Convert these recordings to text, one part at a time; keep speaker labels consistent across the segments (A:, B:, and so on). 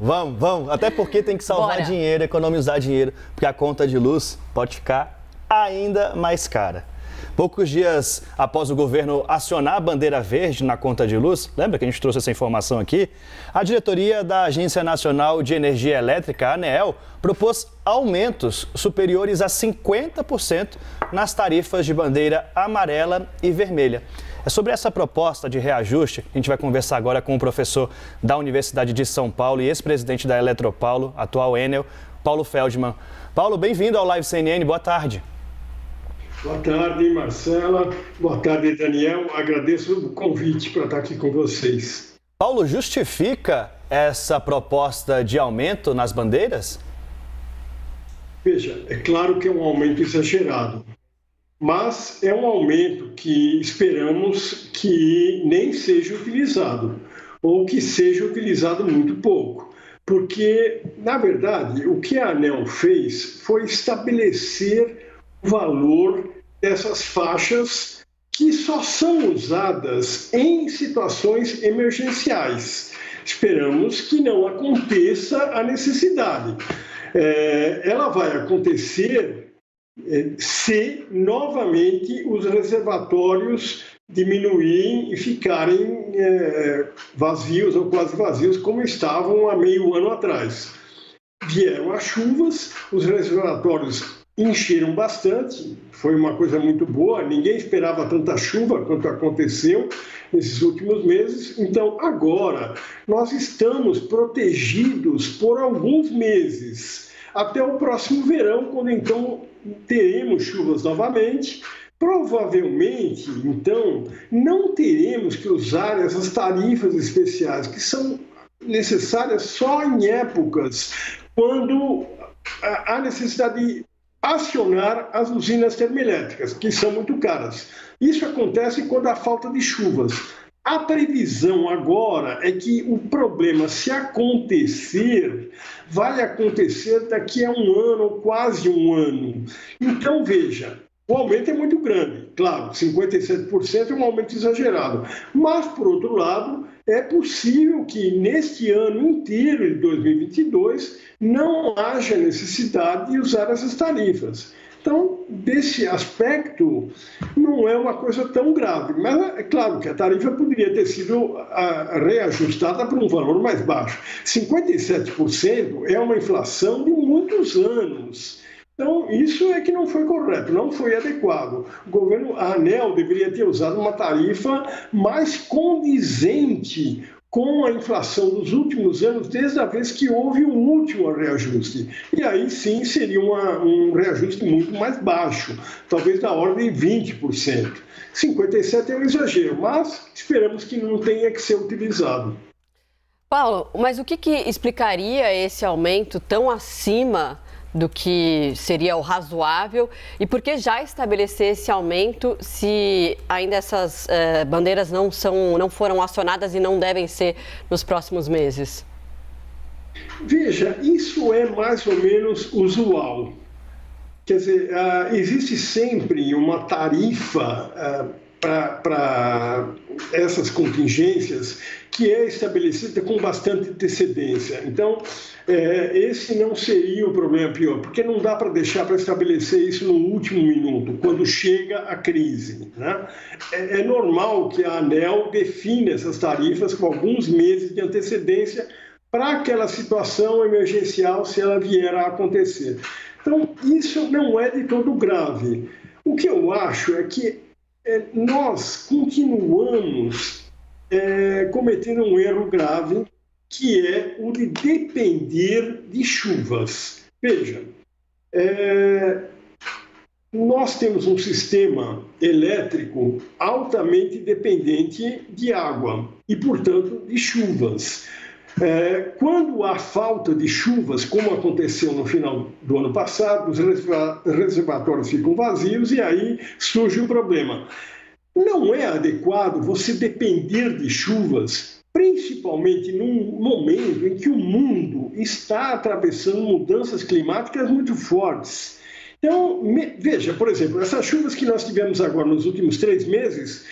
A: Vamos. Até porque tem que salvar dinheiro, economizar dinheiro, porque a conta de luz pode ficar ainda mais cara. Poucos dias após o governo acionar a bandeira verde na conta de luz, lembra que a gente trouxe essa informação aqui? A diretoria da Agência Nacional de Energia Elétrica, a ANEEL, propôs aumentos superiores a 50% nas tarifas de bandeira amarela e vermelha. É sobre essa proposta de reajuste que a gente vai conversar agora com o professor da Universidade de São Paulo e ex-presidente da Eletropaulo, atual Enel, Paulo Feldman. Paulo, bem-vindo ao Live CNN, boa tarde.
B: Boa tarde, Marcela. Boa tarde, Daniel. Agradeço o convite para estar aqui com vocês.
A: Paulo, justifica essa proposta de aumento nas bandeiras?
B: Veja, é claro que é um aumento exagerado, mas é um aumento que esperamos que nem seja utilizado, ou que seja utilizado muito pouco. Porque, na verdade, o que a ANEEL fez foi estabelecer o valor dessas faixas que só são usadas em situações emergenciais. Esperamos que não aconteça a necessidade. Ela vai acontecer se novamente os reservatórios diminuírem e ficarem vazios ou quase vazios como estavam há meio ano atrás. Vieram as chuvas, os reservatórios encheram bastante, foi uma coisa muito boa, ninguém esperava tanta chuva quanto aconteceu nesses últimos meses. Então, agora, nós estamos protegidos por alguns meses, até o próximo verão, quando então teremos chuvas novamente. Provavelmente, então, não teremos que usar essas tarifas especiais, que são necessárias só em épocas quando há necessidade de acionar as usinas termoelétricas, que são muito caras. Isso acontece quando há falta de chuvas. A previsão agora é que o problema, se acontecer, vai acontecer daqui a um ano, quase um ano. Então, veja, o aumento é muito grande. Claro, 57% é um aumento exagerado. Mas, por outro lado, é possível que neste ano inteiro de 2022 não haja necessidade de usar essas tarifas. Então, desse aspecto, não é uma coisa tão grave. Mas é claro que a tarifa poderia ter sido reajustada para um valor mais baixo. 57% é uma inflação de muitos anos. Então, isso é que não foi correto, não foi adequado. O governo, a ANEEL, deveria ter usado uma tarifa mais condizente com a inflação dos últimos anos, desde a vez que houve o último reajuste. E aí sim seria um reajuste muito mais baixo, talvez da ordem de 20%. 57% é um exagero, mas esperamos que não tenha que ser utilizado.
C: Paulo, mas o que explicaria esse aumento tão acima do que seria o razoável e por que já estabelecer esse aumento se ainda essas bandeiras não foram acionadas e não devem ser nos próximos meses?
B: Veja, isso é mais ou menos usual. Quer dizer, existe sempre uma tarifa para essas contingências que é estabelecida com bastante antecedência. Então, esse não seria o problema pior, porque não dá para deixar para estabelecer isso no último minuto, quando chega a crise, né? É normal que a ANEEL defina essas tarifas com alguns meses de antecedência para aquela situação emergencial, se ela vier a acontecer. Então, isso não é de todo grave. O que eu acho é que nós continuamos cometendo um erro grave, que é o de depender de chuvas. Veja, nós temos um sistema elétrico altamente dependente de água e, portanto, de chuvas. Quando há falta de chuvas, como aconteceu no final do ano passado, os reservatórios ficam vazios e aí surge um problema. Não é adequado você depender de chuvas, principalmente num momento em que o mundo está atravessando mudanças climáticas muito fortes. Então, veja, por exemplo, essas chuvas que nós tivemos agora nos últimos 3 meses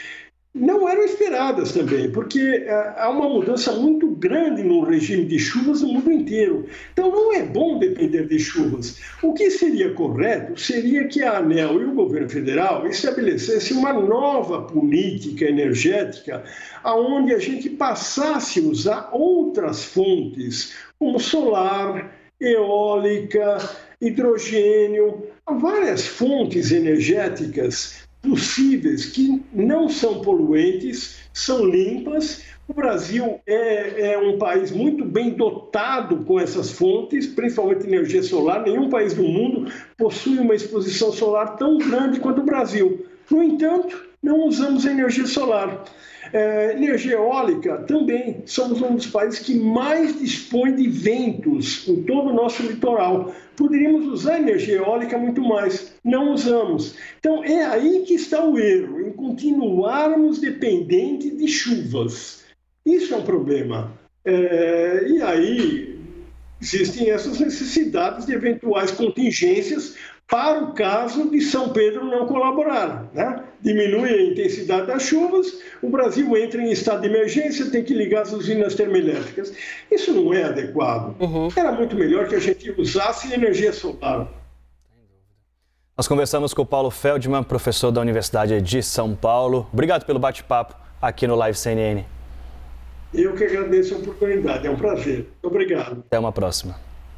B: não eram esperadas também, porque há uma mudança muito grande no regime de chuvas no mundo inteiro. Então, não é bom depender de chuvas. O que seria correto seria que a ANEEL e o governo federal estabelecessem uma nova política energética, onde a gente passasse a usar outras fontes, como solar, eólica, hidrogênio, várias fontes energéticas possíveis que não são poluentes, são limpas. O Brasil é um país muito bem dotado com essas fontes, principalmente energia solar. Nenhum país do mundo possui uma exposição solar tão grande quanto o Brasil. No entanto, não usamos energia solar. Energia eólica também, somos um dos países que mais dispõe de ventos em todo o nosso litoral. Poderíamos usar energia eólica muito mais, não usamos. Então é aí que está o erro, em continuarmos dependentes de chuvas. Isso é um problema. E aí existem essas necessidades de eventuais contingências para o caso de São Pedro não colaborar, né? Diminui a intensidade das chuvas, o Brasil entra em estado de emergência, tem que ligar as usinas termoelétricas. Isso não é adequado. Era muito melhor que a gente usasse energia solar.
A: Nós conversamos com o Paulo Feldman, professor da Universidade de São Paulo. Obrigado pelo bate-papo aqui no Live CNN.
B: Eu que agradeço a oportunidade, é um prazer. Obrigado.
A: Até uma próxima.